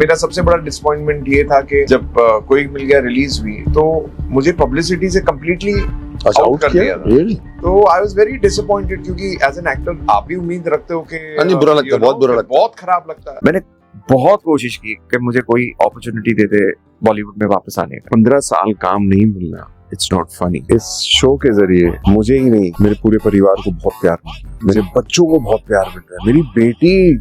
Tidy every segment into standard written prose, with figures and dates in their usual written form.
मेरा सबसे बड़ा डिसअपॉइंटमेंट ये था कि जब कोई मिल गया रिलीज हुई तो मुझे पब्लिसिटी से कम्प्लीटली आउट कर दिया था। तो आई वाज वेरी डिसअपॉइंटेड क्योंकि एज एन एक्टर आप भी उम्मीद रखते हो कि नहीं, बुरा लगता है, बहुत बुरा लगता है, बहुत खराब लगता है। मैंने बहुत कोशिश की कि मुझे कोई अपॉर्चुनिटी दे दे बॉलीवुड में वापस आने का। 15 साल काम नहीं मिलना, इट्स नॉट फनी। इस शो के जरिए मुझे ही नहीं, मेरे पूरे परिवार को बहुत प्यार मिल रहा है, मेरे बच्चों को बहुत प्यार मिल रहा है, मेरी बेटी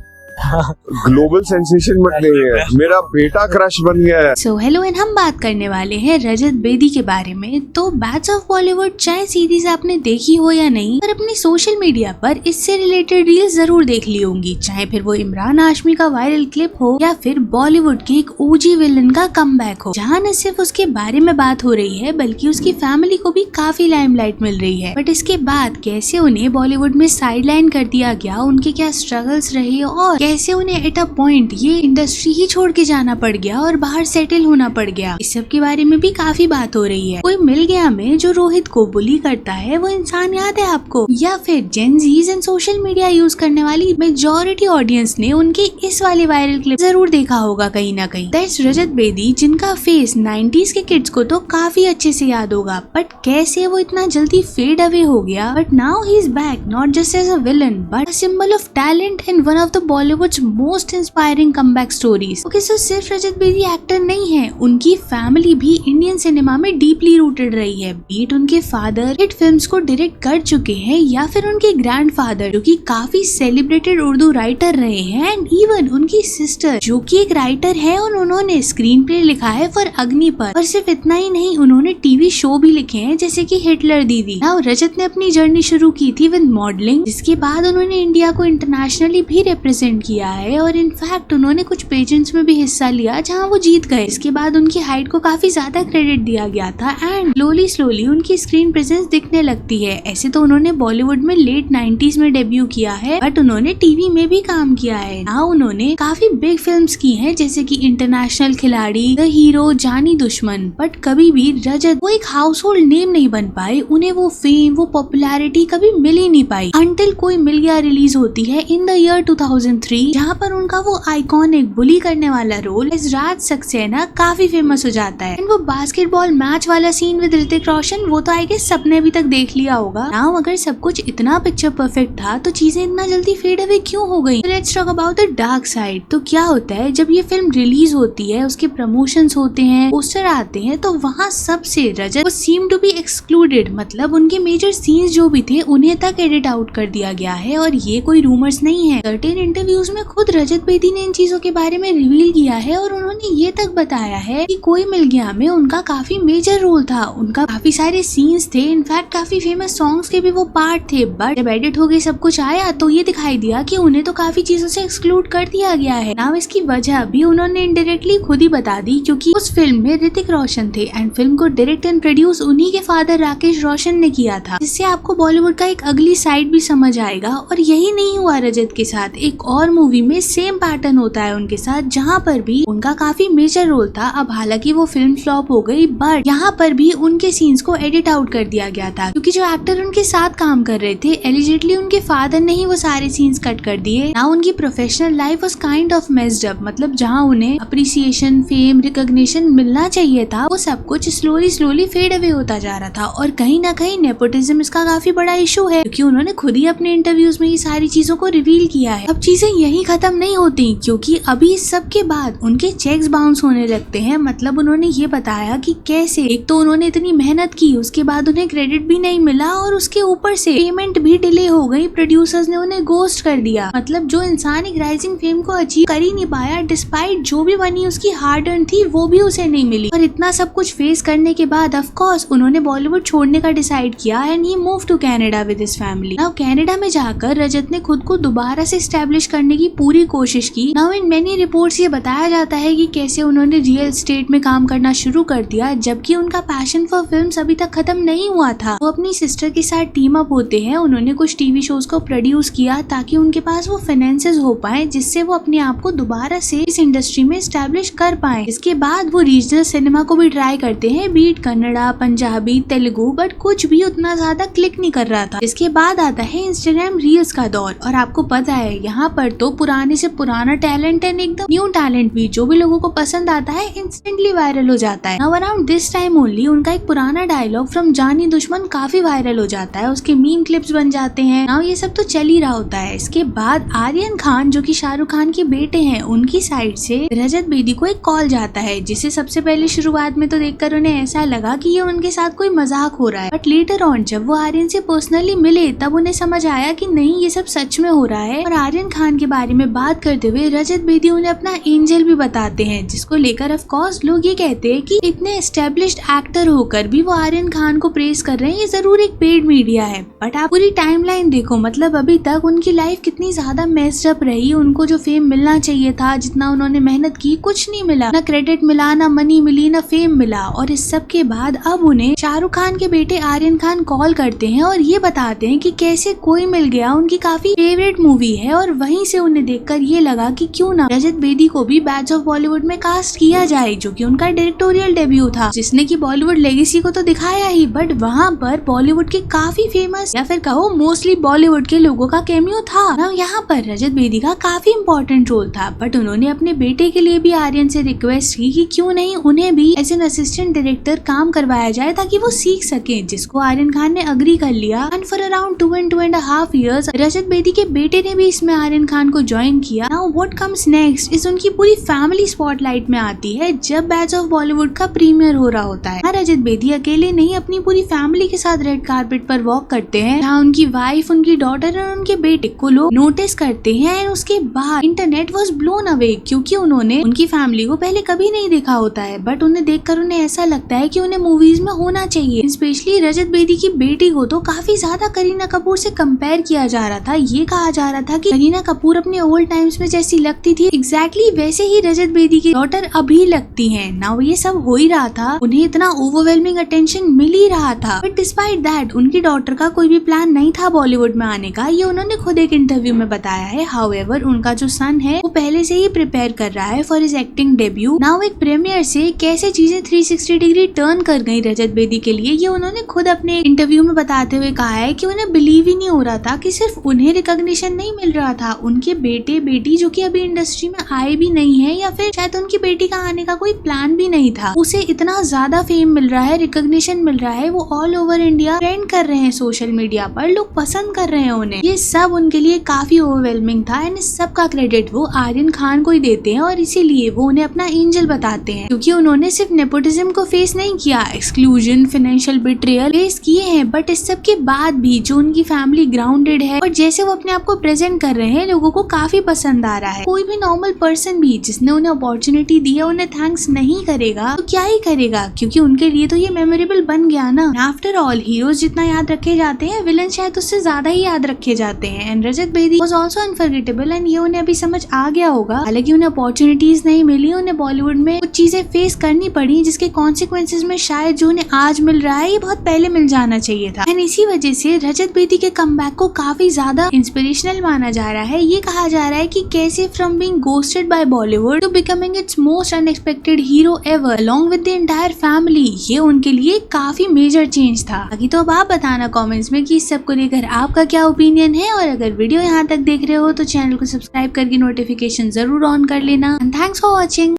ग्लोबल सेंसेशन बन गई है, मेरा बेटा क्रश बन गया है। सो हेलो एंड हम बात करने वाले हैं रजत बेदी के बारे में। तो बैट्स ऑफ बॉलीवुड चाहे सीरीज आपने देखी हो या नहीं, पर अपनी सोशल मीडिया पर इससे रिलेटेड रील्स जरूर देख ली होंगी, चाहे फिर वो इमरान हाशमी का वायरल क्लिप हो या फिर बॉलीवुड के एक ओजी विलन का कमबैक हो, जहाँ न सिर्फ उसके बारे में बात हो रही है बल्कि उसकी फैमिली को भी काफी लाइमलाइट मिल रही है। बट इसके बाद कैसे उन्हें बॉलीवुड में साइडलाइन कर दिया गया, उनके क्या स्ट्रगल्स रहे और कैसे उन्हें एट अ पॉइंट ये इंडस्ट्री ही छोड़ के जाना पड़ गया और बाहर सेटल होना पड़ गया, इस सब के बारे में भी काफी बात हो रही है। कोई मिल गया में जो रोहित को बुली करता है वो इंसान याद है आपको, या फिर Gen Zs and social media use करने वाली मेजॉरिटी ऑडियंस ने उनके इस वाले वायरल क्लिप जरूर देखा होगा कहीं ना कहीं। दैट्स रजत बेदी, जिनका फेस 90s के किड्स को तो काफी अच्छे से याद होगा, बट कैसे वो इतना जल्दी फेड अवे हो गया। But now he is back not just as a villain but a symbol of talent and one of the Bollywood's most inspiring comeback stories. Okay, so सिर्फ रजत बेदी एक्टर नहीं है, उनकी फैमिली भी इंडियन सिनेमा में deeply rooted रही है। बीट उनके फादर हिट फिल्म्स को डायरेक्ट कर चुके हैं या फिर उनके ग्रैंडफादर जो कि काफी सेलिब्रेटेड उर्दू राइटर रहे हैं, एंड इवन उनकी सिस्टर जो कि एक राइटर है और उन्होंने स्क्रीन प्ले लिखा है फॉर अग्निपथ। और सिर्फ इतना ही नहीं, उन्होंने टीवी शो भी लिखे हैं जैसे कि हिटलर दीदी। नाउ रजत ने अपनी जर्नी शुरू की थी विद मॉडलिंग, जिसके बाद उन्होंने इंडिया को इंटरनेशनली भी रिप्रेजेंट किया है और इनफैक्ट उन्होंने कुछ पेजेंट्स में भी हिस्सा लिया जहां वो जीत गए। इसके बाद उनकी हाइट को काफी ज्यादा क्रेडिट दिया गया था एंड स्लोली उनकी स्क्रीन प्रेजेंस दिखने लगती है। ऐसे तो उन्होंने बॉलीवुड में लेट 90s में डेब्यू किया है, बट उन्होंने टीवी में भी काम किया है। नाउ उन्होंने काफी बिग फिल्म्स की हैं जैसे कि इंटरनेशनल खिलाड़ी, द हीरो, जानी दुश्मन। बट कभी भी रजत वो एक हाउस होल्ड नेम नहीं बन पाए, उन्हें वो फेम, वो पॉपुलैरिटी कभी मिल ही नहीं पाई अंटिल कोई मिल गया रिलीज होती है इन द ईयर 2003, जहाँ पर उनका वो आइकॉनिक बुली करने वाला रोल एज राज सक्सेना काफी फेमस हो जाता है। एंड वो बास्केटबॉल मैच वाला सीन विद ऋतिक रोशन, वो तो आई गेस सबने अभी तक देख लिया होगा। नाउ अगर सब कुछ इतना पिक्चर परफेक्ट था तो चीजें इतना जल्दी फेड अवे क्यों हो गई? Let's talk about the dark side. तो क्या होता है जब ये फिल्म रिलीज होती है, उसके प्रमोशंस होते हैं, पोस्टर आते हैं, तो वहाँ सबसे रजत वो सीम टू बी एक्सक्लूडेड, मतलब उनके मेजर सीन्स जो भी थे उन्हें तक एडिट आउट कर दिया गया है। और ये कोई रूमर्स नहीं है, सर्टेन इंटरव्यूज में खुद रजत बेदी ने इन चीजों के बारे में रिवील किया है और उन्होंने ये तक बताया है कि कोई मिल गया में उनका काफी मेजर रोल था, उनका काफी सारे सीन्स थे, इनफैक्ट काफी फेमस सॉन्ग्स के भी वो पार्ट थे। बट जब एडिट हो गए सब कुछ आया तो ये दिखाई दिया कि उन्हें तो काफी चीजों से एक्सक्लूड कर दिया गया है। नाउ इसकी वजह भी उन्होंने इनडायरेक्टली खुद ही बता दी, क्योंकि उस फिल्म में ऋतिक रोशन थे एंड फिल्म को डायरेक्ट एंड प्रोड्यूस उन्हीं के फादर राकेश रोशन ने किया था, जिससे आपको बॉलीवुड का एक अगली साइड भी समझ आएगा। और यही नहीं हुआ रजत के साथ, एक और मूवी में सेम पैटर्न होता है उनके साथ, जहाँ पर भी उनका काफी मेजर रोल था। अब हालांकि वो फिल्म फ्लॉप हो गई, बट यहाँ पर भी उनके सीन्स को एडिट आउट कर दिया गया था, क्योंकि जो एक्टर उनके साथ काम कर रहे थे एलिजिटली उनके फादर ने ही वो सारे सीन्स कट कर दिए। ना उनकी professional life was kind of messed up, मतलब जहाँ उन्हें अप्रिसिएशन, फेम, रिकॉग्निशन मिलना चाहिए था, वो सब कुछ स्लोली फेड अवे होता जा रहा था। और कहीं ना कहीं नेपोटिज्म इसका काफी बड़ा इशू है, क्योंकि उन्होंने खुद ही अपने इंटरव्यूज में ये सारी चीजों को रिवील किया है। अब चीजें यही खत्म नहीं होती, क्योंकि अभी इस सब के बाद उनके चेक्स बाउंस होने लगते हैं। मतलब उन्होंने ये बताया कि कैसे एक तो उन्होंने इतनी मेहनत की, उसके बाद उन्हें क्रेडिट भी नहीं मिला और उसके ऊपर से पेमेंट भी डिले हो गई, प्रोड्यूसर्स ने उन्हें गोस्ट कर दिया। मतलब जो इंसान एक राइजिंग फेम को अचीव कर ही नहीं पाया, डिस्पाइट जो भी बनी उसकी हार्ड अर्न थी वो भी उसे नहीं मिली। और इतना सब कुछ फेस करने के बाद ऑफ कोर्स उन्होंने बॉलीवुड छोड़ने का डिसाइड किया and he move to Canada with his family. Now Canada में जाकर रजत ने खुद को दोबारा से एस्टैब्लिश करने की पूरी कोशिश की। नाउ इन मेनी रिपोर्ट्स ये बताया जाता है कि कैसे उन्होंने रियल एस्टेट में काम करना शुरू कर दिया, जबकि उनका पैशन फॉर फिल्म्स अभी तक खत्म नहीं हुआ था। वो अपनी सिस्टर के साथ टीम अप होते हैं, उन्होंने कुछ टीवी शोज को प्रोड्यूस किया ताकि उनके पास वो फाइनेंसेस हो पाए, जिससे वो अपने आप को दोबारा से इस इंडस्ट्री में एस्टैब्लिश कर पाए। इसके बाद वो रीजनल सिनेमा को भी ट्राई करते हैं, बीट कन्नड़ा, पंजाबी, तेलुगु, बट कुछ भी उतना ज्यादा क्लिक नहीं कर रहा था। इसके बाद आता है इंस्टाग्राम रील्स का दौर, और आपको पता है यहाँ पर तो पुराने से पुराना टैलेंट एंड एकदम न्यू टैलेंट भी जो भी लोगों को पसंद आता है इंस्टेंटली वायरल हो जाता है। Now around this time only उनका एक पुराना डायलॉग फ्रॉम जानी दुश्मन काफी वायरल हो जाता है, उसके मीम क्लिप्स बन जाते हैं। नाउ ये सब तो चल ही रहा होता है। इसके बाद आर्यन खान जो कि शाहरुख खान के बेटे हैं, उनकी साइड से रजत बेदी को एक कॉल जाता है, जिसे सबसे पहले शुरुआत में तो देखकर उन्हें ऐसा लगा कि ये उनके साथ कोई मजाक हो रहा है, बट लेटर ऑन जब वो आर्यन से पर्सनली मिले तब उन्हें समझ आया कि नहीं ये सब सच में हो रहा है। और आर्यन खान के बारे में बात करते हुए रजत बेदी उन्हें अपना एंजल भी बताते हैं, जिसको लेकर ऑफ कोर्स लोग ये कहते हैं कि इतने एस्टेब्लिश्ड एक्टर होकर भी वो आर्यन खान को प्रेज कर रहे हैं, ये जरूर एक पेड मीडिया है। बट आप पूरी टाइमलाइन देखो, मतलब अभी तक उनकी लाइफ कितनी ज्यादा मेस्ड अप रही। उनको जो फेम मिलना चाहिए था, जितना उन्होंने मेहनत की, कुछ नहीं मिला, ना क्रेडिट मिला, ना मनी मिली, ना फेम मिला। और इस सब के बाद अब उन्हें शाहरुख खान के बेटे आर्यन खान कॉल करते हैं और ये बताते हैं कि कैसे कोई मिल गया, उनकी काफी फेवरेट मूवी है। और वहीं से उन्हें देखकर ये लगा कि क्यों ना रजत बेदी को भी बैच ऑफ बॉलीवुड में कास्ट किया जाए, जो कि उनका डायरेक्टोरियल डेब्यू था, जिसने की बॉलीवुड लेगेसी को तो दिखाया ही, बट वहाँ पर बॉलीवुड के काफी फेमस या फिर कहो मोस्टली बॉलीवुड के लोगों का कैमियो था। ना यहाँ पर रजत बेदी का काफी इंपॉर्टेंट रोल था, बट उन्होंने अपने बेटे के लिए भी आर्यन से रिक्वेस्ट की कि क्यों नहीं उन्हें भी एज एन असिस्टेंट डायरेक्टर काम करवाया जाए ताकि वो सीख सके, जिसको आर्यन खान ने अग्री कर लिया। एंड फॉर अराउंड 2.5 years रजत बेदी के बेटे ने भी इसमें आर्यन खान को ज्वाइन किया। Now what comes next is उनकी पूरी फैमिली स्पॉटलाइट में आती है जब बैच ऑफ बॉलीवुड का प्रीमियर हो रहा होता है। रजत बेदी अकेले नहीं, अपनी पूरी फैमिली के साथ रेड कार्पेट पर वॉक करते हैं, जहाँ उनकी वाइफ, उनकी डॉटर और उनके बेटे को लोग नोटिस करते हैं। एंड उसके बाद इंटरनेट वाज ब्लोन अवे, क्योंकि उन्होंने उनकी फैमिली को पहले कभी नहीं देखा होता है, बट उन्हें देखकर उन्हें ऐसा लगता है कि उन्हें मूवीज में होना चाहिए। स्पेशली रजत बेदी की बेटी को तो काफी ज्यादा करीना कपूर से कंपेयर किया जा रहा था। ये कहा जा रहा था कि करीना कपूर अपने ओल्ड टाइम्स में जैसी लगती थी, एग्जैक्टली वैसे ही रजत बेदी की डॉटर अभी लगती है। नाउ ये सब हो ही रहा था, उन्हें इतना ओवरवेलमिंग अटेंशन मिल ही रहा था, बट डिस्पाइट दैट उनकी डॉटर का कोई भी प्लान नहीं था बॉलीवुड में आने का। ये उन्होंने खुद एक इंटरव्यू में बताया है। हाउएवर उनका जो सन है वो पहले से ही प्रिपेयर कर रहा है for his acting debut. Now एक प्रीमियर से कैसे चीजें 360 डिग्री टर्न कर गई रजत बेदी के लिए, ये उन्होंने खुद अपने इंटरव्यू में बताते हुए कहा है कि उन्हें बिलीव ही नहीं हो रहा था कि सिर्फ उन्हें रिकॉग्निशन नहीं मिल रहा था, उनके बेटे बेटी जो कि अभी इंडस्ट्री में आए भी नहीं है, या फिर शायद उनकी बेटी का आने का कोई प्लान भी नहीं था, उसे इतना ज्यादा फेम मिल रहा है, रिकॉग्निशन मिल रहा है, वो ऑल ओवर इंडिया ट्रेंड कर रहे हैं सोशल मीडिया पर, लोग पसंद कर रहे हैं उन्हें। ये सब उनके लिए काफी ओवरवेलमिंग था एंड इस सब का क्रेडिट वो आर्यन खान को ही देते हैं और इसीलिए वो उन्हें अपना एंजल बताते हैं, क्योंकि उन्होंने सिर्फ नेपोटिज्म को फेस नहीं किया, एक्सक्लूजन, फाइनेंशियल बिट्रेयल फेस किए हैं, बट इस सब के बाद भी जो उनकी फैमिली ग्राउंडेड है और जैसे वो अपने आप को प्रेजेंट कर रहे हैं, लोगों को काफी पसंद आ रहा है। कोई भी नॉर्मल पर्सन भी जिसने उन्हें अपॉर्चुनिटी दी है उन्हें थैंक्स नहीं करेगा तो क्या ही करेगा, क्योंकि उनके लिए तो ये मेमोरेबल बन गया ना। आफ्टर ऑल हीरोज जितना याद रखे जाते हैं, विलन शायद उससे ज्यादा ही याद रखे जाते हैं। And Rajat Bedi was also unforgettable and ये उन्हें अभी समझ आ गया होगा। हालांकि उन्हें अपॉर्चुनिटीज नहीं मिली, उन्हें बॉलीवुड में कुछ चीजें फेस करनी पड़ी जिसके कॉन्सिक्वेंसेज में शायद जो उन्हें आज मिल रहा है ये बहुत पहले मिल जाना चाहिए था। एंड इसी वजह से रजत बेदी के कमबैक को काफी ज्यादा इंस्पिरेशनल माना जा रहा है। ये कहा जा रहा है कि कैसे from being ghosted by Bollywood to becoming its most unexpected hero ever along with the entire family, ये उनके लिए काफी मेजर चेंज था। बाकी तो अब आप बताना कमेंट्स में कि इस सब को लेकर आपका क्या ओपिनियन है, और अगर वीडियो यहाँ तक देख रहे हो तो चैनल को सब्सक्राइब करके नोटिफिकेशन जरूर ऑन कर लेना। And thanks for watching.